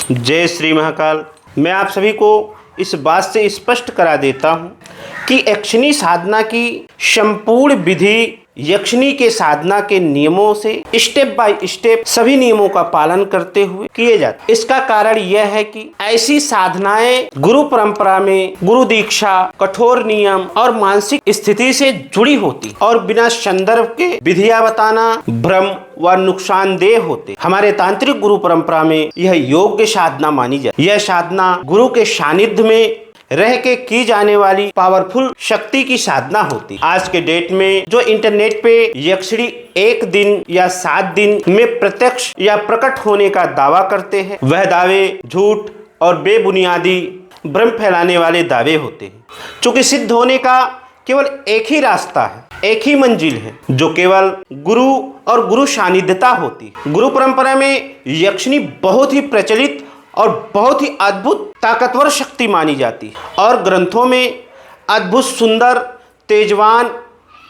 जय श्री महाकाल। मैं आप सभी को इस बात से स्पष्ट करा देता हूं कि यक्षिणी साधना की संपूर्ण विधि यक्षिणी के साधना के नियमों से स्टेप बाय स्टेप सभी नियमों का पालन करते हुए किए जाते। इसका कारण यह है कि ऐसी साधनाएं गुरु परंपरा में गुरु दीक्षा, कठोर नियम और मानसिक स्थिति से जुड़ी होती और बिना संदर्भ के विधियां बताना भ्रम व नुकसानदेह होते। हमारे तांत्रिक गुरु परंपरा में यह योग्य साधना मानी जाती। यह साधना गुरु के सानिध्य में रह के की जाने वाली पावरफुल शक्ति की साधना होती। आज के डेट में जो इंटरनेट पे यक्षिणी 1 दिन या 7 दिन में प्रत्यक्ष या प्रकट होने का दावा करते हैं, वह दावे झूठ और बेबुनियादी भ्रम फैलाने वाले दावे होते हैं। चूंकि सिद्ध होने का केवल एक ही रास्ता है, एक ही मंजिल है, जो केवल गुरु और गुरु सानिध्यता होती। गुरु परंपरा में यक्षिणी बहुत ही प्रचलित और बहुत ही अद्भुत ताकतवर शक्ति मानी जाती है और ग्रंथों में अद्भुत सुंदर तेजवान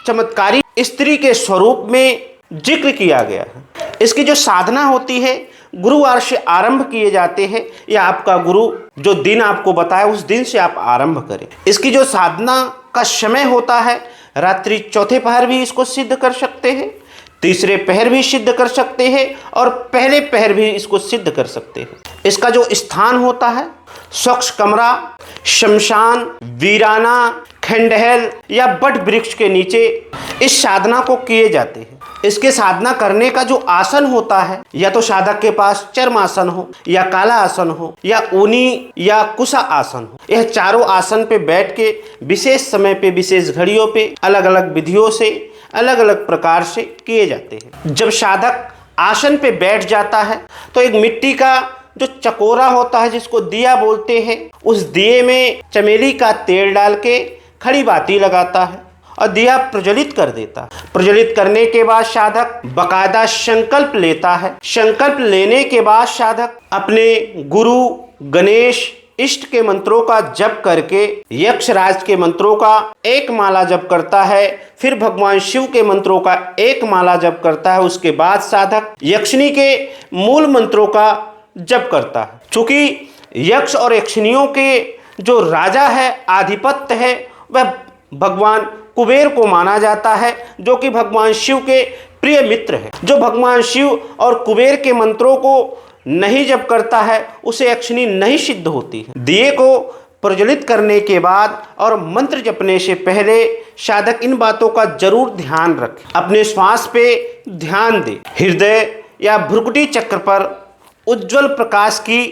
चमत्कारी स्त्री के स्वरूप में जिक्र किया गया है। इसकी जो साधना होती है गुरुवार से आरंभ किए जाते हैं या आपका गुरु जो दिन आपको बताए उस दिन से आप आरंभ करें। इसकी जो साधना का समय होता है रात्रि चौथे पहर भी इसको सिद्ध कर सकते हैं, तीसरे पहर भी सिद्ध कर सकते हैं और पहले पहर भी इसको सिद्ध कर सकते हैं। इसका जो स्थान होता है स्वच्छ कमरा, शमशान, वीराना, खंडहल या बट वृक्ष के नीचे इस साधना को किए जाते हैं। इसके साधना करने का जो आसन होता है या तो साधक के पास चर्म आसन हो या काला आसन हो या ऊनी या कुशा आसन हो। यह चारों आसन पे बैठ के विशेष समय पे विशेष घड़ियों पे अलग अलग विधियों से अलग अलग प्रकार से किए जाते हैं। जब साधक आसन पे बैठ जाता है तो एक मिट्टी का जो चकोरा होता है जिसको दिया बोलते हैं, उस दिए में चमेली का तेल डाल के खड़ी बाती लगाता है और दिया प्रज्वलित कर देता है। प्रज्वलित करने के बाद साधक बकायदा संकल्प लेता है। संकल्प लेने के बाद साधक अपने गुरु गणेश इष्ट के मंत्रों का जप करके यक्षराज के मंत्रों का एक माला जप करता है, फिर भगवान शिव के मंत्रों का एक माला जप करता है। उसके बाद साधक यक्षिणी के मूल मंत्रों का जप करता है। चूंकि यक्ष और यक्षिणियों के जो राजा है, आधिपत्य है, वह भगवान कुबेर को माना जाता है जो कि भगवान शिव के प्रिय मित्र है। जो भगवान शिव और कुबेर के मंत्रों को नहीं जप करता है उसे यक्षिणी नहीं सिद्ध होती है। दिए को प्रज्वलित करने के बाद और मंत्र जपने से पहले साधक इन बातों का जरूर ध्यान रखे। अपने श्वास पे ध्यान दे, हृदय या भ्रुकुटी चक्र पर उज्जवल प्रकाश की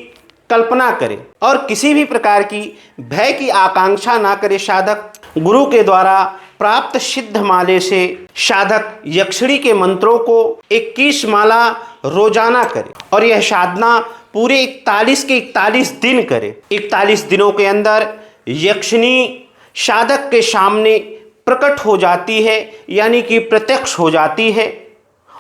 कल्पना करे और किसी भी प्रकार की भय की आकांक्षा ना करे। साधक गुरु के द्वारा प्राप्त सिद्ध माले से साधक यक्षिणी के मंत्रों को 21 माला रोजाना करे और यह साधना पूरे 41 के 41 दिन करे। 41 दिनों के अंदर यक्षिणी साधक के सामने प्रकट हो जाती है, यानी कि प्रत्यक्ष हो जाती है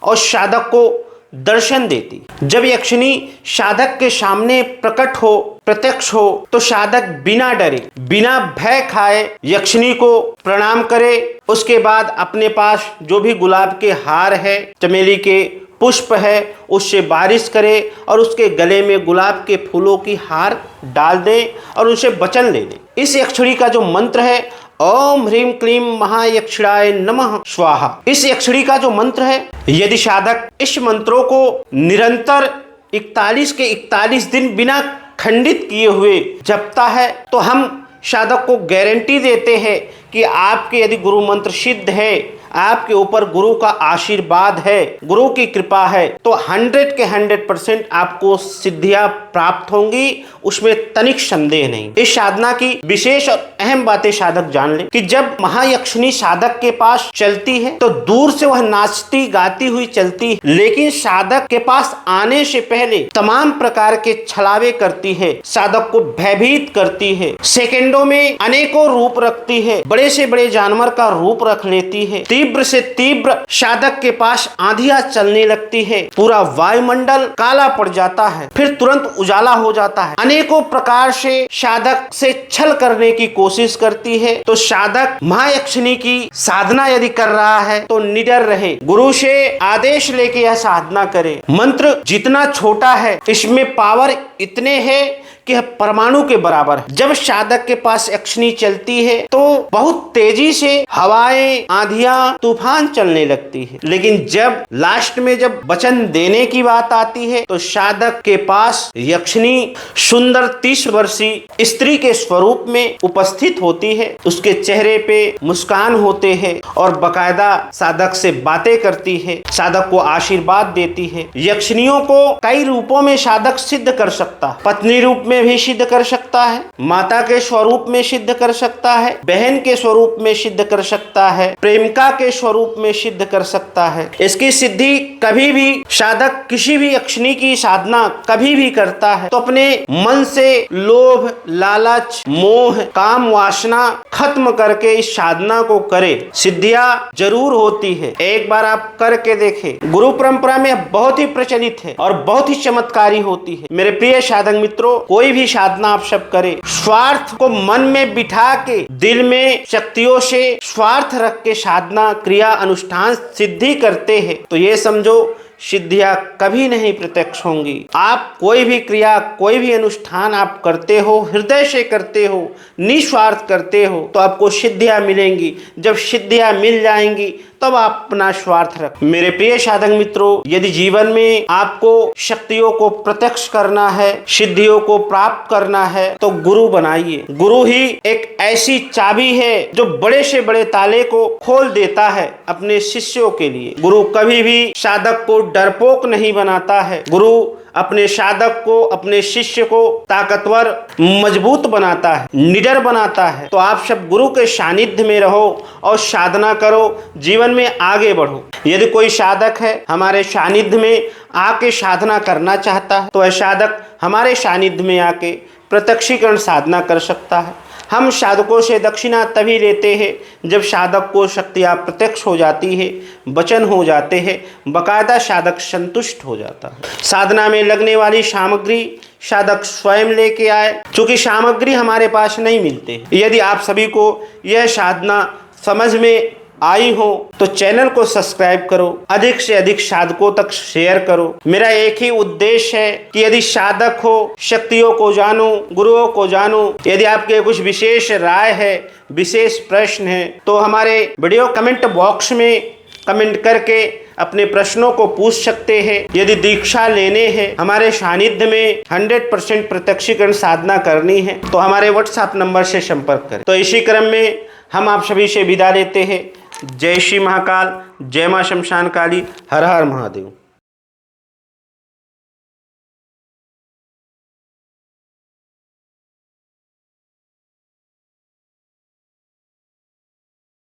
और साधक को दर्शन देती। जब यक्षिणी साधक के सामने प्रकट हो, प्रत्यक्ष हो, तो साधक बिना डरे बिना भय खाए यक्षिणी को प्रणाम करे। उसके बाद अपने पास जो भी गुलाब के हार है, चमेली के पुष्प है, उससे बारिश करे और उसके गले में गुलाब के फूलों की हार डाल दे और उनसे वचन ले ले। इस यक्षिणी का जो मंत्र है ओम ह्रीम क्लीम महायक्षिणाय नमः स्वाहा। इस यक्षिणी का जो मंत्र है, यदि साधक इस मंत्रों को निरंतर 41 के 41 दिन बिना खंडित किए हुए जपता है तो हम साधक को गारंटी देते हैं कि आपके यदि गुरु मंत्र सिद्ध है, आपके ऊपर गुरु का आशीर्वाद है, गुरु की कृपा है, तो 100 के 100% आपको सिद्धियां प्राप्त होंगी, उसमें तनिक संदेह नहीं। इस साधना की विशेष और अहम बातें साधक जान ले कि जब महायक्षिणी साधक के पास चलती है तो दूर से वह नाचती गाती हुई चलती है, लेकिन साधक के पास आने से पहले तमाम प्रकार के छलावे करती है, साधक को भयभीत करती है, सेकंडों में अनेकों रूप रखती है, बड़े से बड़े जानवर का रूप रख लेती है, तीव्र से तीव्र साधक के पास आंधियां चलने लगती है, पूरा वायुमंडल काला पड़ जाता है, फिर तुरंत उजाला हो जाता है। अनेकों प्रकार से साधक से छल करने की कोशिश करती है। तो साधक महायक्षिणी की साधना यदि कर रहा है तो निडर रहे, गुरु से आदेश लेके यह साधना करे। मंत्र जितना छोटा है इसमें पावर इतने है कि परमाणु के बराबर है। जब साधक के पास यक्षिणी चलती है तो बहुत तेजी से हवाएं, आंधियां, तूफान चलने लगती है। लेकिन जब लास्ट में जब वचन देने की बात आती है तो साधक के पास यक्षिणी सुंदर 30 वर्षीय स्त्री के स्वरूप में उपस्थित होती है। उसके चेहरे पे मुस्कान होते हैं और बकायदा साधक से बातें करती है, साधक को आशीर्वाद देती है। यक्षिणियों को कई रूपों में साधक सिद्ध कर सकता है। पत्नी रूप में भी सिद्ध कर सकता है, माता के स्वरूप में सिद्ध कर सकता है, बहन के स्वरूप में सिद्ध कर सकता है, प्रेमिका के स्वरूप में सिद्ध कर सकता है। इसकी सिद्धि कभी भी साधक किसी भी यक्षिणी की साधना कभी भी करता है तो अपने मन से लोभ, लालच, मोह, काम, वासना खत्म करके इस साधना को करे, सिद्धियां जरूर होती है। एक बार आप करके देखें। गुरु परंपरा में बहुत ही प्रचलित है और बहुत ही चमत्कारी होती है। मेरे प्रिय साधक मित्रों, कोई भी साधना आप सब करें, स्वार्थ को मन में बिठा के दिल में शक्तियों से स्वार्थ रख के साधना, क्रिया, अनुष्ठान सिद्धि करते हैं तो ये समझो सिद्धियां कभी नहीं प्रत्यक्ष होंगी। आप कोई भी क्रिया, कोई भी अनुष्ठान आप करते हो, हृदय से करते हो, निस्वार्थ करते हो तो आपको सिद्धियां मिलेंगी। जब सिद्धियां मिल जाएंगी तब आप अपना स्वार्थ रख। मेरे प्रिय साधक मित्रों, यदि जीवन में आपको शक्तियों को प्रत्यक्ष करना है, सिद्धियों को प्राप्त करना है तो गुरु बनाइए। गुरु ही एक ऐसी चाबी है जो बड़े से बड़े ताले को खोल देता है अपने शिष्यों के लिए। गुरु कभी भी साधक को डरपोक नहीं बनाता है। गुरु अपने साधक को, अपने शिष्य को ताकतवर, मजबूत बनाता है, निडर बनाता है। तो आप सब गुरु के सानिध्य में रहो और साधना करो, जीवन में आगे बढ़ो। यदि कोई साधक है हमारे सानिध्य में आके साधना करना चाहता है तो वह साधक हमारे सानिध्य में आके प्रत्यक्षीकरण साधना कर सकता है। हम साधकों से दक्षिणा तभी लेते हैं जब साधक को शक्तियाँ प्रत्यक्ष हो जाती है, वचन हो जाते हैं, बकायदा साधक संतुष्ट हो जाता है। साधना में लगने वाली सामग्री साधक स्वयं लेके आए, क्योंकि सामग्री हमारे पास नहीं मिलती। यदि आप सभी को यह साधना समझ में आई हो तो चैनल को सब्सक्राइब करो, अधिक से अधिक साधकों तक शेयर करो। मेरा एक ही उद्देश्य है कि यदि साधक हो, शक्तियों को जानो, गुरुओं को जानो। यदि आपके कुछ विशेष राय है, विशेष प्रश्न है तो हमारे वीडियो कमेंट बॉक्स में कमेंट करके अपने प्रश्नों को पूछ सकते हैं। यदि दीक्षा लेने हैं, हमारे सानिध्य में 100% प्रत्यक्षीकरण साधना करनी है तो हमारे व्हाट्सएप नंबर से संपर्क करें। तो इसी क्रम में हम आप सभी से विदा लेते हैं। जय श्री महाकाल, जय मां शमशान काली, हर हर महादेव।